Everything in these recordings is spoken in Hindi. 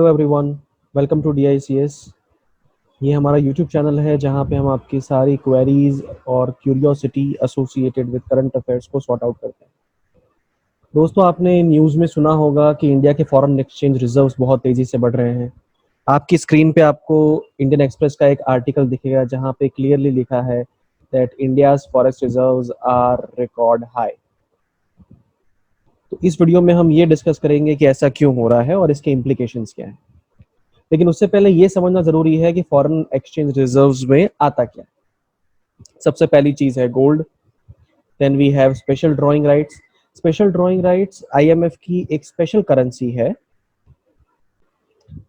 Hello everyone, welcome to DICS। ये हमारा यूट्यूब चैनल है जहाँ पे हम आपकी सारी क्वेरीज और curiosity associated with current affairs को सॉर्ट आउट करते हैं। दोस्तों, आपने न्यूज़ में सुना होगा कि इंडिया के फॉरेन एक्सचेंज रिजर्व्स बहुत तेज़ी से बढ़ रहे हैं। आपकी स्क्रीन पे आपको इंडियन एक्सप्रेस का एक आर्टिकल दिखेगा जहाँ पे क्लियरली लिखा है that India's forest reserves are record high. तो इस वीडियो में हम ये डिस्कस करेंगे कि ऐसा क्यों हो रहा है और इसके इम्प्लीकेशंस क्या हैं। लेकिन उससे पहले ये समझना जरूरी है कि फॉरेन एक्सचेंज रिजर्व्स में आता क्या है। सबसे पहली चीज है gold. Then we have special drawing rights. Special drawing rights IMF की एक स्पेशल करेंसी है।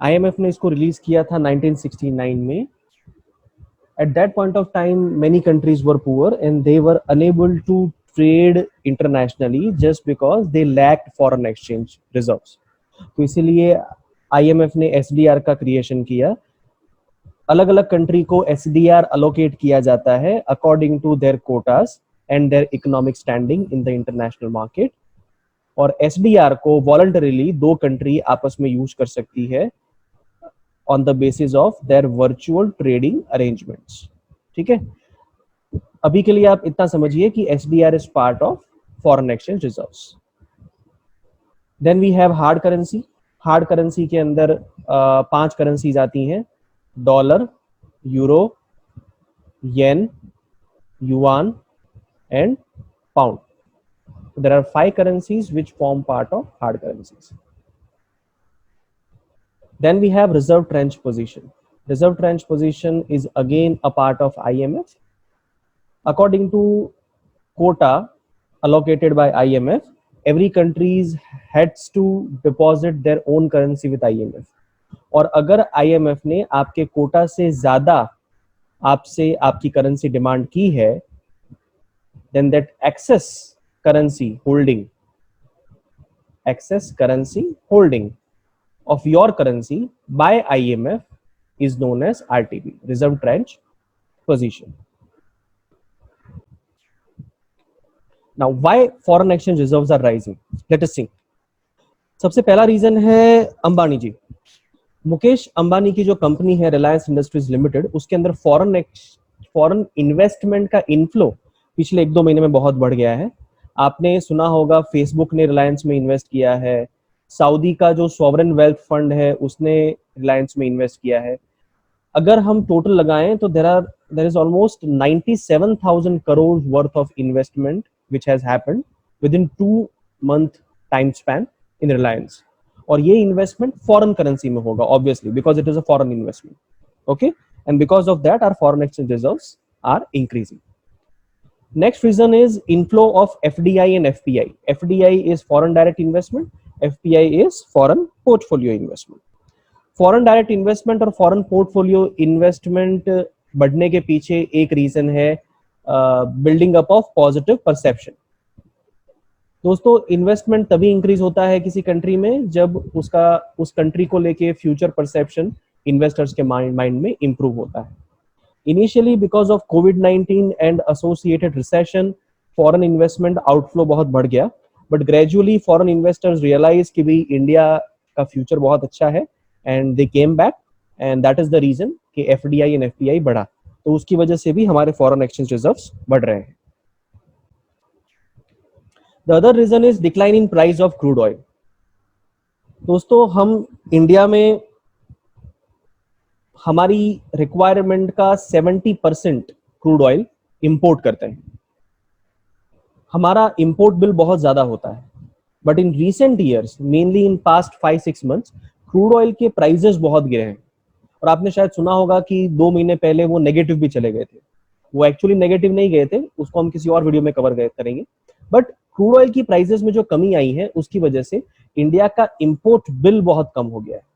IMF ने इसको रिलीज किया था 1969 में। At that point of time, many countries were poor and they were unable to trade internationally just because they lacked foreign exchange reserves. तो इसीलिए IMF ने SDR का क्रिएशन किया। अलग अलग कंट्री को SDR अलोकेट किया जाता है according to their quotas and their economic standing in the international market. और SDR को वॉलंटरीली दो कंट्री आपस में यूज कर सकती है on the basis of their virtual trading arrangements. ठीक है, अभी के लिए आप इतना समझिए कि SDR is part of foreign exchange reserves. Then we have hard currency. Hard currency के अंदर 5 करेंसीज आती हैं: dollar, euro, yen, yuan and pound. So there are 5 currencies which form part of hard currencies. Then we have reserve tranche position. Reserve tranche position is again a part of IMF. According to quota allocated by IMF, every country has to deposit their own currency with IMF. और अगर IMF ने आपके कोटा से ज्यादा आपसे आपकी करेंसी डिमांड की है, then that excess currency holding of your currency by IMF is known as RTP, reserve tranche position. Now, why foreign exchange reserves are rising? Let us see. सबसे पहला रीजन है अंबानी जी। मुकेश अंबानी की जो कंपनी है रिलायंस इंडस्ट्रीज लिमिटेड, उसके अंदर फॉरेन इन्वेस्टमेंट का इनफ्लो पिछले 1-2 महीने में बहुत बढ़ गया है। आपने सुना होगा फेसबुक ने रिलायंस में इन्वेस्ट किया है, सऊदी का जो सॉवरेन वेल्थ फंड है उसने रिलायंस में इन्वेस्ट किया है। अगर हम टोटल लगाएं तो there is almost 97,000 crore worth of investment which has happened with in 2 month time span in Reliance. और ये इन्वेस्टमेंट फॉरेन करेंसी में होगा obviously because it is a foreign investment. Okay, and because of that our foreign exchange reserves are increasing. Next reason is inflow of FDI and FPI. FDI is foreign direct investment, FPI is foreign portfolio investment. Foreign direct investment और फॉरेन पोर्टफोलियो इन्वेस्टमेंट बढ़ने के पीछे एक रीजन है building up of positive perception. दोस्तों, इन्वेस्टमेंट तभी इंक्रीज होता है किसी कंट्री में जब उस कंट्री को लेके फ्यूचर परसेप्शन इन्वेस्टर्स के माइंड में इंप्रूव होता है। Initially because of COVID-19 and associated recession foreign investment outflow बहुत बढ़ गया, but gradually foreign investors realise कि भी इंडिया का फ्यूचर बहुत अच्छा है and they came back, and that is the reason कि FDI एंड FPI बढ़ा। तो उसकी वजह से भी हमारे फॉरेन एक्सचेंज रिजर्व्स बढ़ रहे हैं। The other reason is decline in price of crude oil. दोस्तों, हम इंडिया में हमारी रिक्वायरमेंट का 70% क्रूड ऑयल इंपोर्ट करते हैं। हमारा इंपोर्ट बिल बहुत ज्यादा होता है, but in recent years, mainly in past 5-6 months, crude oil के प्राइसेस बहुत गिरे हैं। और आपने शायद सुना होगा कि 2 महीने पहले वो नेगेटिव भी चले गए थे। वो एक्चुअली नेगेटिव नहीं गए थे, उसको हम किसी और वीडियो में कवर करेंगे। बट क्रूड ऑयल की प्राइसेस में जो कमी आई है उसकी वजह से इंडिया का इंपोर्ट बिल बहुत कम हो गया है।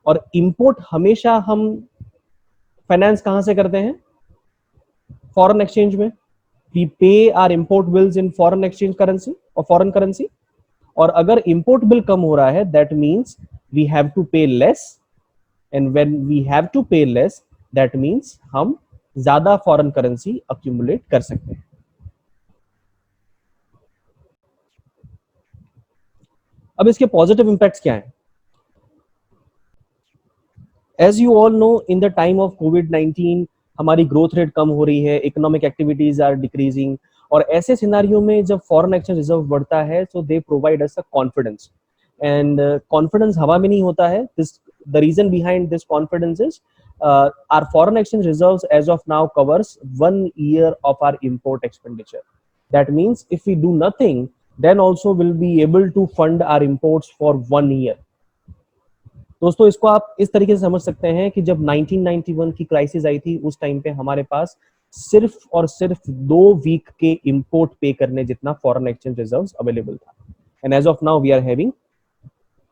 और इंपोर्ट हमेशा हम फाइनेंस कहां से करते हैं? फॉरेन एक्सचेंज में। We pay our import bills in foreign exchange currency और फॉरेन करेंसी। और अगर इंपोर्ट बिल कम हो रहा है that means we have to pay less, and when we have to pay less that means हम ज्यादा फॉरेन करेंसी अक्यूमुलेट कर सकते हैं। अब इसके पॉजिटिव इंपैक्ट्स क्या हैं? As you all know, in the time of कोविड-19 हमारी ग्रोथ रेट कम हो रही है, इकोनॉमिक एक्टिविटीज आर डिक्रीजिंग, और ऐसे सिनारियो में जब फॉरेन एक्सचेंज रिजर्व बढ़ता है तो they provide us a confidence, and confidence हवा में नहीं होता है. This the reason behind this confidence is our foreign exchange reserves as of now covers 1 year of our import expenditure. That means if we do nothing, then also we'll be able to fund our imports for 1 year. दोस्तों, इसको आप इस तरीके से समझ सकते हैं कि जब 1991 की क्राइसिस आई थी, उस टाइम पे हमारे पास सिर्फ और सिर्फ 2 वीक के इंपोर्ट पे करने जितना फॉरेन एक्सचेंज रिजर्व्स अवेलेबल था, and as of now we are having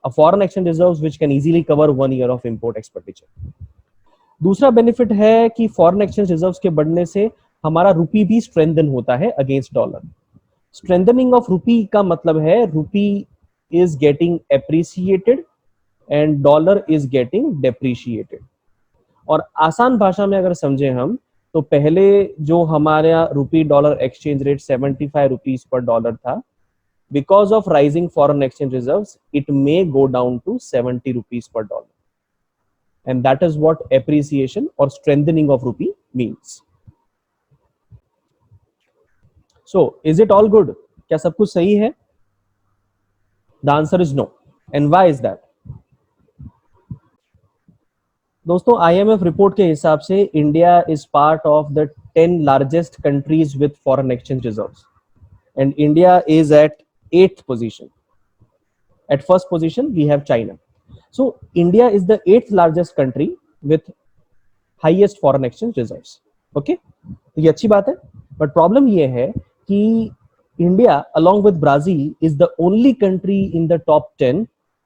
a foreign exchange reserves which can easily cover 1 year of import expenditure. दूसरा बेनिफिट है कि फॉरेन एक्सचेंज रिजर्व्स के बढ़ने से हमारा रुपी भी स्ट्रेंथन होता है against dollar. Strengthening of rupee का मतलब है रुपी is getting appreciated and dollar is getting depreciated. और आसान भाषा में अगर समझे हम, तो पहले जो हमारा rupee dollar exchange rate 75 rupees per dollar था, because of rising foreign exchange reserves it may go down to 70 rupees per dollar, and that is what appreciation or strengthening of rupee means. So is it all good? क्या सब कुछ सही है? The answer is no. And why is that? दोस्तों, IMF रिपोर्ट के हिसाब से India is part of the 10 largest countries with foreign exchange reserves, and India is at 8th position. At first position we have China. So India is the 8th largest country with highest foreign exchange reserves. Okay, तो ये अच्छी बात है, बट प्रॉब्लम ये है कि India along with Brazil is the only country in the top 10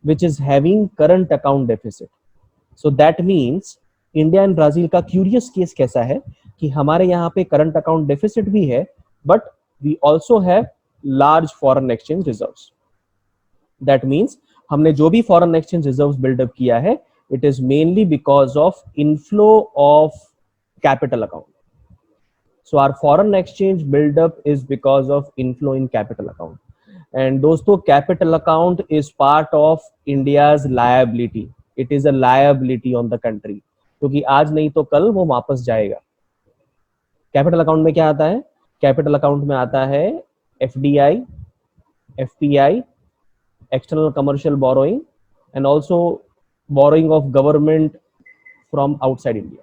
which is having current account deficit. So that means India and Brazil का क्यूरियस केस कैसा है कि हमारे यहाँ पे करंट अकाउंट डेफिसिट भी है, but we also have large foreign exchange reserves. That means हमने जो भी फॉरेन एक्सचेंज रिजर्व्स बिल्डअप किया है, it is mainly because of inflow of capital account. So our foreign exchange buildup is because of inflow in capital account. And दोस्तों, capital account is part of India's liability. It is a liability on the country, क्योंकि आज नहीं तो कल वो वापस जाएगा. कैपिटल अकाउंट में क्या आता है? कैपिटल अकाउंट में आता है FDI, FPI, external commercial borrowing, and also borrowing of government from outside India.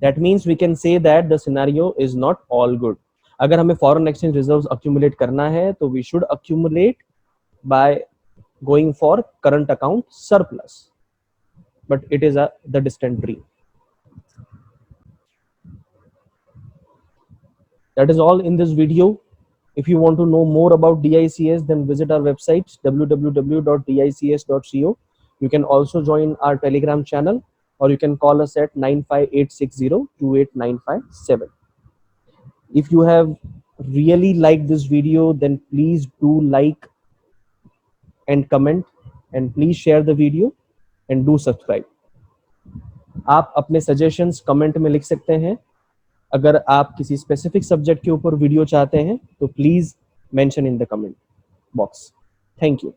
That means we can say that the scenario is not all good. अगर हमें foreign exchange reserves accumulate करना है, तो we should accumulate by going for current account surplus, but it is the distant dream. That is all in this video. If you want to know more about DICS, then visit our website www.dics.co. You can also join our Telegram channel, or you can call us at 95860 If you have really liked this video, then please do like and comment, and please share the video and do subscribe. आप अपने suggestions comment में लिख सकते हैं. अगर आप किसी स्पेसिफिक सब्जेक्ट के ऊपर वीडियो चाहते हैं, तो please mention in the comment box. Thank you.